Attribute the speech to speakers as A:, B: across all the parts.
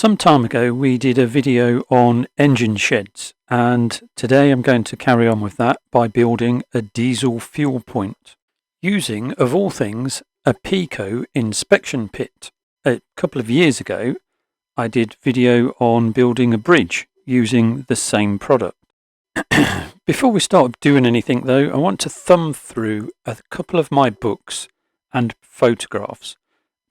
A: Some time ago we did a video on engine sheds, and today I'm going to carry on with that by building a diesel fuel point using, of all things, a Peco inspection pit. A couple of years ago I did video on building a bridge using the same product. Before we start doing anything though, I want to thumb through a couple of my books and photographs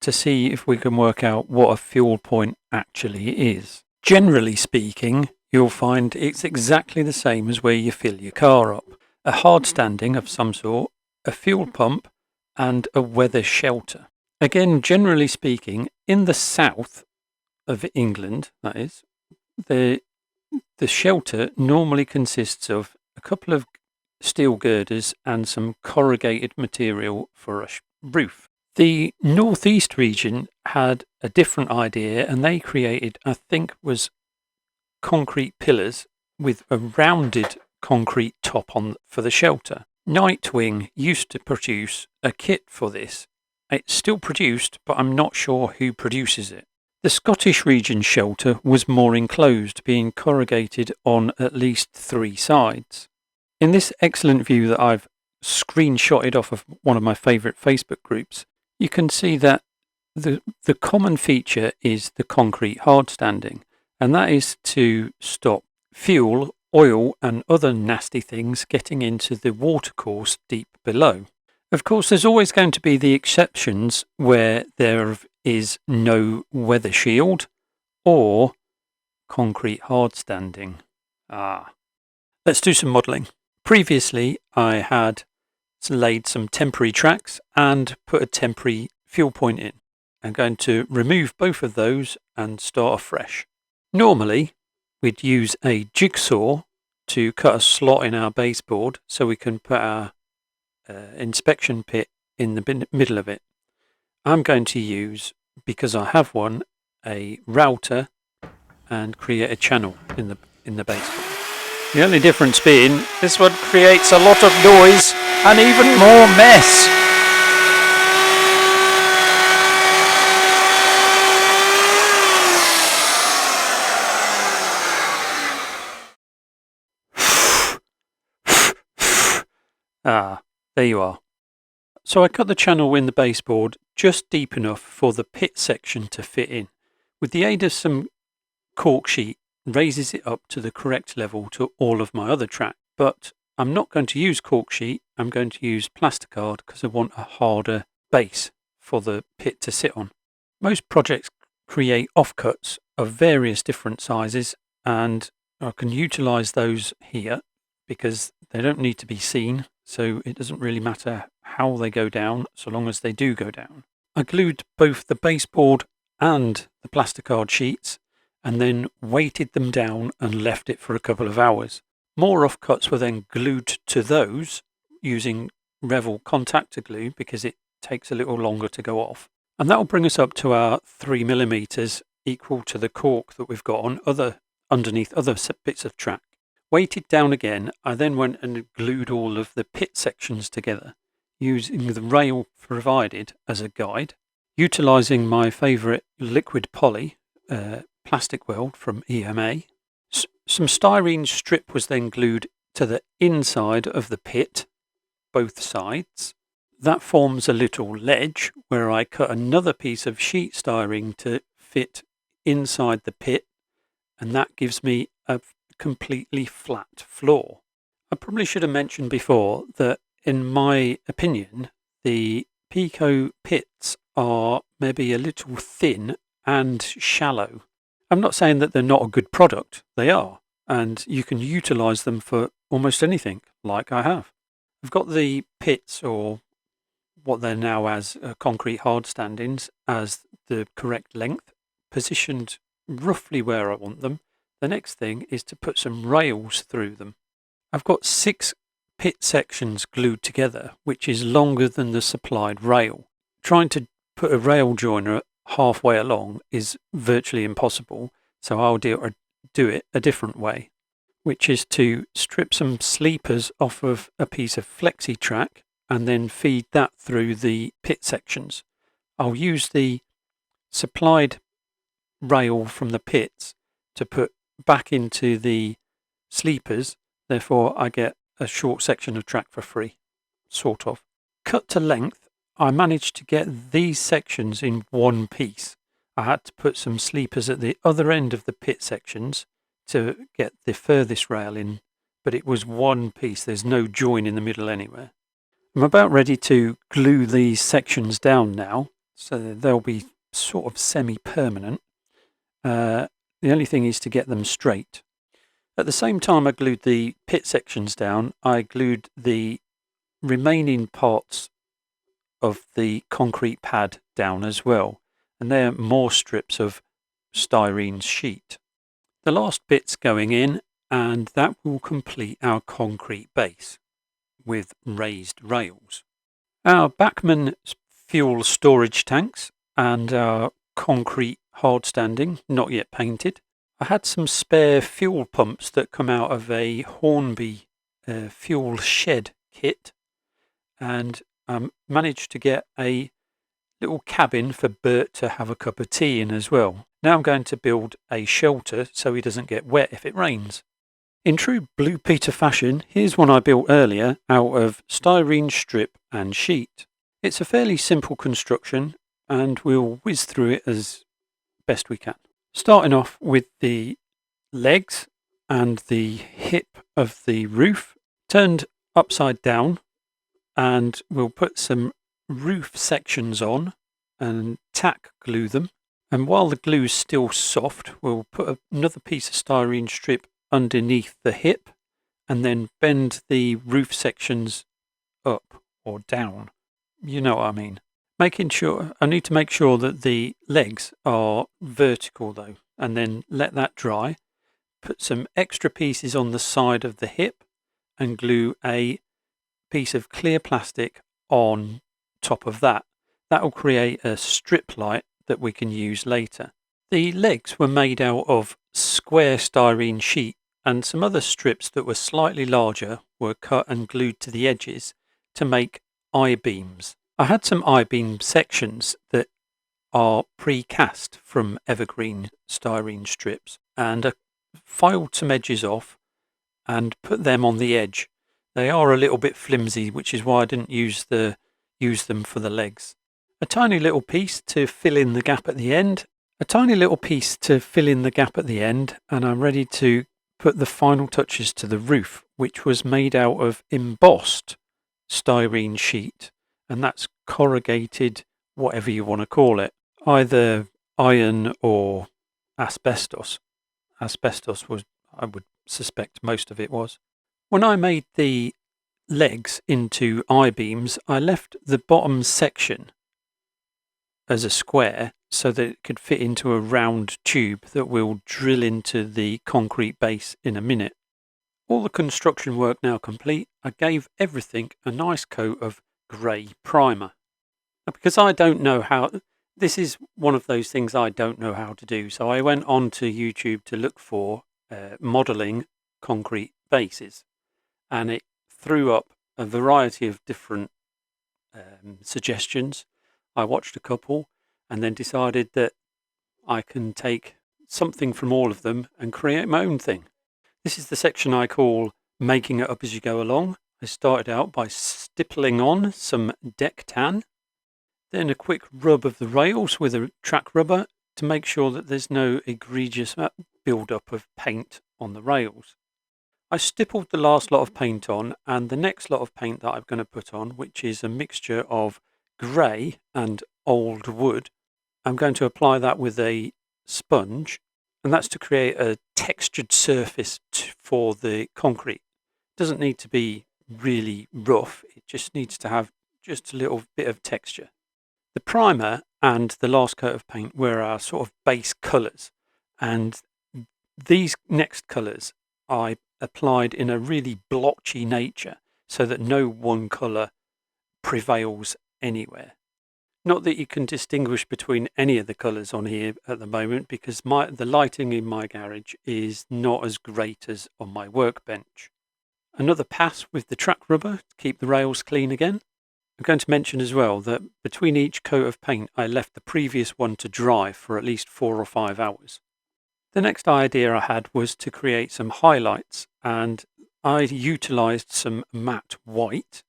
A: to see if we can work out what a fuel point actually is. Generally speaking, you'll find it's exactly the same as where you fill your car up. A hard standing of some sort, a fuel pump, and a weather shelter. Again, generally speaking, in the south of England, that is, the shelter normally consists of a couple of steel girders and some corrugated material for a roof. The northeast region had a different idea, and they created, I think, was concrete pillars with a rounded concrete top on for the shelter. Knightwing used to produce a kit for this. It's still produced, but I'm not sure who produces it. The Scottish region shelter was more enclosed, being corrugated on at least 3 sides. In this excellent view that I've screenshotted off of one of my favourite Facebook groups, you can see that the common feature is the concrete hard standing, and that is to stop fuel, oil and other nasty things getting into the watercourse deep below. Of course, there's always going to be the exceptions where there is no weather shield or concrete hard standing. Let's do some modelling. Previously, I had laid some temporary tracks and put a temporary fuel point in. I'm going to remove both of those and start afresh. Normally, we'd use a jigsaw to cut a slot in our baseboard so we can put our inspection pit in the middle of it. I'm going to use, because I have one, a router and create a channel in the baseboard. The only difference being this one creates a lot of noise and even more mess. There you are. So I cut the channel in the baseboard just deep enough for the pit section to fit in. With the aid of some cork sheet, raises it up to the correct level to all of my other track. But I'm not going to use cork sheet, I'm going to use plasticard because I want a harder base for the pit to sit on. Most projects create offcuts of various different sizes, and I can utilise those here because they don't need to be seen, so it doesn't really matter how they go down so long as they do go down. I glued both the baseboard and the plasticard sheets and then weighted them down and left it for a couple of hours. More offcuts were then glued to those using Revel contactor glue because it takes a little longer to go off. And that will bring us up to our 3mm equal to the cork that we've got on underneath other bits of track. Weighted down again, I then went and glued all of the pit sections together using the rail provided as a guide, utilising my favourite liquid poly plastic weld from EMA. Some styrene strip was then glued to the inside of the pit, both sides. That forms a little ledge where I cut another piece of sheet styrene to fit inside the pit, and that gives me a completely flat floor. I probably should have mentioned before that in my opinion the Peco pits are maybe a little thin and shallow. I'm not saying that they're not a good product, they are, and you can utilise them for almost anything, like I have. I've got the pits, or what they're now as concrete hard standings, as the correct length, positioned roughly where I want them. The next thing is to put some rails through them. I've got 6 pit sections glued together, which is longer than the supplied rail. Trying to put a rail joiner halfway along is virtually impossible, so I'll do it a different way, which is to strip some sleepers off of a piece of flexi track and then feed that through the pit sections. I'll use the supplied rail from the pits to put back into the sleepers. Therefore, I get a short section of track for free, sort of. Cut to length, I managed to get these sections in one piece. I had to put some sleepers at the other end of the pit sections to get the furthest rail in, but it was one piece. There's no join in the middle anywhere. I'm about ready to glue these sections down now, so they'll be sort of semi-permanent. The only thing is to get them straight. At the same time I glued the pit sections down, I glued the remaining parts of the concrete pad down as well, and they're more strips of styrene sheet. The last bit's going in, and that will complete our concrete base with raised rails. Our Bachmann fuel storage tanks and our concrete hard standing, not yet painted. I had some spare fuel pumps that come out of a Hornby fuel shed kit, and managed to get a little cabin for Bert to have a cup of tea in as well. Now I'm going to build a shelter so he doesn't get wet if it rains. In true Blue Peter fashion, here's one I built earlier out of styrene strip and sheet. It's a fairly simple construction, and we'll whiz through it as best we can. Starting off with the legs and the hip of the roof turned upside down, and we'll put some roof sections on and tack glue them. And while the glue's still soft, we'll put another piece of styrene strip underneath the hip and then bend the roof sections up or down. You know what I mean. I need to make sure that the legs are vertical though, and then let that dry. Put some extra pieces on the side of the hip and glue a piece of clear plastic on top of that. That will create a strip light that we can use later. The legs were made out of square styrene sheet, and some other strips that were slightly larger were cut and glued to the edges to make I-beams. I had some I-beam sections that are pre-cast from evergreen styrene strips, and I filed some edges off and put them on the edge. They are a little bit flimsy, which is why I didn't use them for the legs. A tiny little piece to fill in the gap at the end. And I'm ready to put the final touches to the roof, which was made out of embossed styrene sheet, and that's corrugated, whatever you want to call it, either iron or asbestos. Asbestos was, I would suspect most of it was. When I made the legs into I-beams, I left the bottom section as a square so that it could fit into a round tube that we'll drill into the concrete base in a minute. All the construction work now complete, I gave everything a nice coat of grey primer. Now, because I don't know how, this is one of those things I don't know how to do, so I went on to YouTube to look for modelling concrete bases, and it threw up a variety of different suggestions. I watched a couple and then decided that I can take something from all of them and create my own thing. This is the section I call making it up as you go along. I started out by stippling on some deck tan, then a quick rub of the rails with a track rubber to make sure that there's no egregious build-up of paint on the rails. I stippled the last lot of paint on, and the next lot of paint that I'm going to put on, which is a mixture of grey and old wood, I'm going to apply that with a sponge, and that's to create a textured surface for the concrete. It doesn't need to be really rough, it just needs to have just a little bit of texture. The primer and the last coat of paint were our sort of base colours, and these next colours I applied in a really blotchy nature so that no one colour prevails anywhere. Not that you can distinguish between any of the colours on here at the moment, because the lighting in my garage is not as great as on my workbench. Another pass with the track rubber to keep the rails clean again. I'm going to mention as well that between each coat of paint I left the previous one to dry for at least 4 or 5 hours. The next idea I had was to create some highlights, and I utilised some matte white,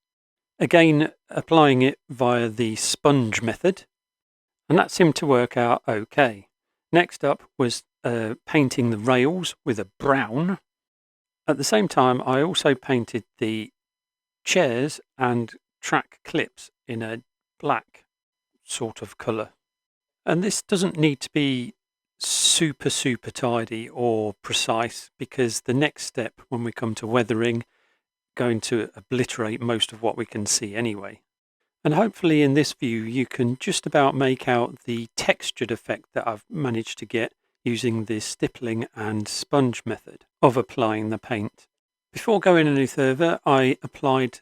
A: again applying it via the sponge method, and that seemed to work out okay. Next up was painting the rails with a brown. At the same time, I also painted the chairs and track clips in a black sort of colour. And this doesn't need to be super tidy or precise, because the next step when we come to weathering going to obliterate most of what we can see anyway. And hopefully in this view you can just about make out the textured effect that I've managed to get using the stippling and sponge method of applying the paint. Before going any further, I applied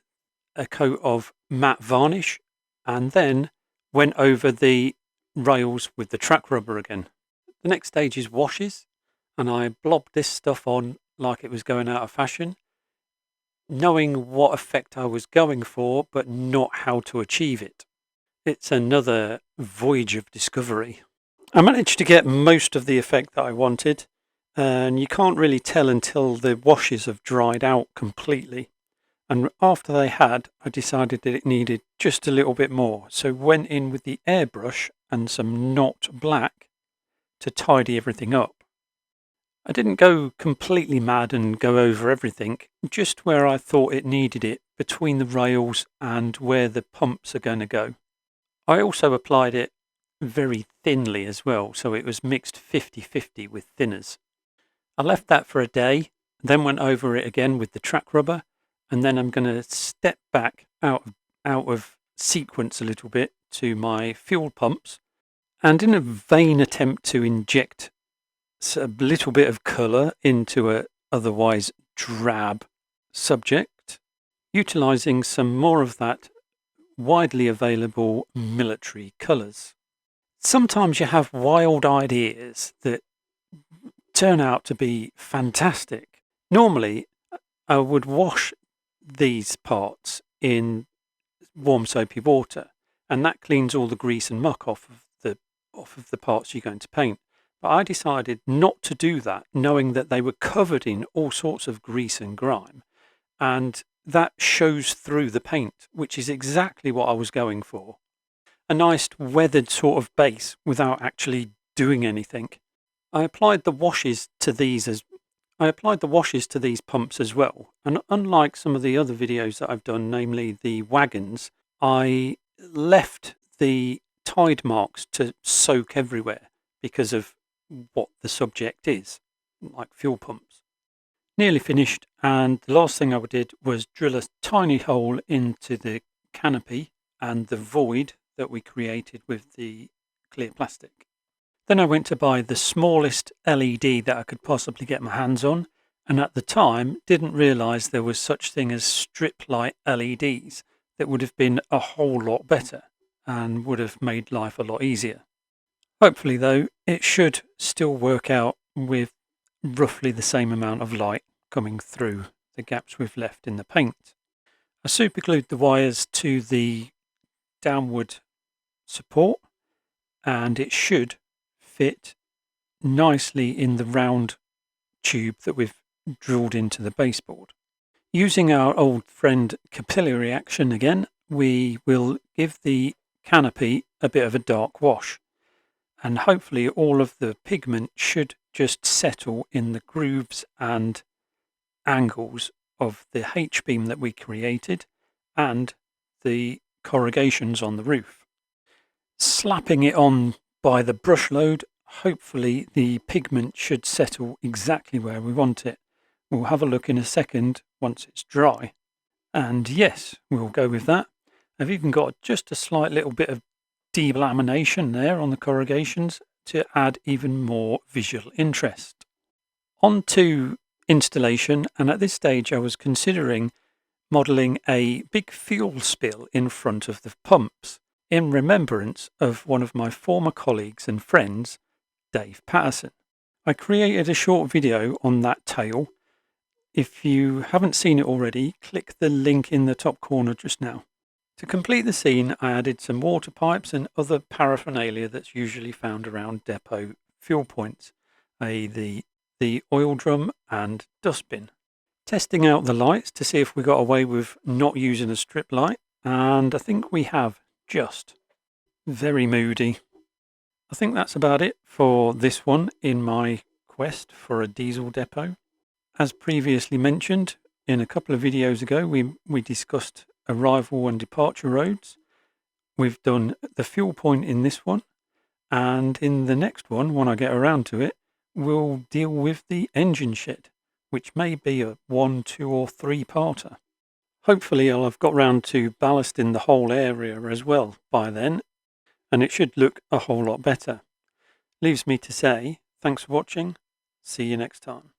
A: a coat of matte varnish and then went over the rails with the track rubber again. The next stage is washes, and I blobbed this stuff on like it was going out of fashion, knowing what effect I was going for, but not how to achieve it. It's another voyage of discovery. I managed to get most of the effect that I wanted, and you can't really tell until the washes have dried out completely. And after they had, I decided that it needed just a little bit more, so went in with the airbrush and some Knot Black to tidy everything up. I didn't go completely mad and go over everything, just where I thought it needed it, between the rails and where the pumps are going to go. I also applied it very thinly as well, so it was mixed 50-50 with thinners. I left that for a day, then went over it again with the track rubber, and then I'm going to step back out of sequence a little bit to my fuel pumps, and in a vain attempt to inject a little bit of colour into a otherwise drab subject, utilising some more of that widely available military colours. Sometimes you have wild ideas that turn out to be fantastic. Normally, I would wash these parts in warm soapy water, and that cleans all the grease and muck off of the parts you're going to paint. But I decided not to do that, knowing that they were covered in all sorts of grease and grime, and that shows through the paint, which is exactly what I was going for. A nice weathered sort of base without actually doing anything. I applied the washes to these pumps as well, and unlike some of the other videos that I've done, namely the wagons, I left the tide marks to soak everywhere because of what the subject is, like fuel pumps. Nearly finished, and the last thing I did was drill a tiny hole into the canopy and the void that we created with the clear plastic. Then I went to buy the smallest LED that I could possibly get my hands on, and at the time didn't realise there was such thing as strip light LEDs that would have been a whole lot better and would have made life a lot easier. Hopefully though, it should still work out with roughly the same amount of light coming through the gaps we've left in the paint. I superglued the wires to the downward support, and it should fit nicely in the round tube that we've drilled into the baseboard. Using our old friend capillary action again, we will give the canopy a bit of a dark wash, and hopefully all of the pigment should just settle in the grooves and angles of the H-beam that we created and the corrugations on the roof. Slapping it on by the brush load, hopefully the pigment should settle exactly where we want it. We'll have a look in a second once it's dry. And yes, we'll go with that. I've even got just a slight little bit of delamination there on the corrugations to add even more visual interest. On to installation, and at this stage I was considering modelling a big fuel spill in front of the pumps in remembrance of one of my former colleagues and friends, Dave Patterson. I created a short video on that tale. If you haven't seen it already, click the link in the top corner just now To complete the scene, I added some water pipes and other paraphernalia that's usually found around depot fuel points, the oil drum and dustbin. Testing out the lights to see if we got away with not using a strip light, and I think we have just. Very moody. I think that's about it for this one in my quest for a diesel depot. As previously mentioned, in a couple of videos ago, we discussed arrival and departure roads. We've done the fuel point in this one, and in the next one, when I get around to it, we'll deal with the engine shed, which may be a 1, 2 or 3-parter. Hopefully I'll have got round to ballasting the whole area as well by then, and it should look a whole lot better. Leaves me to say, thanks for watching, see you next time.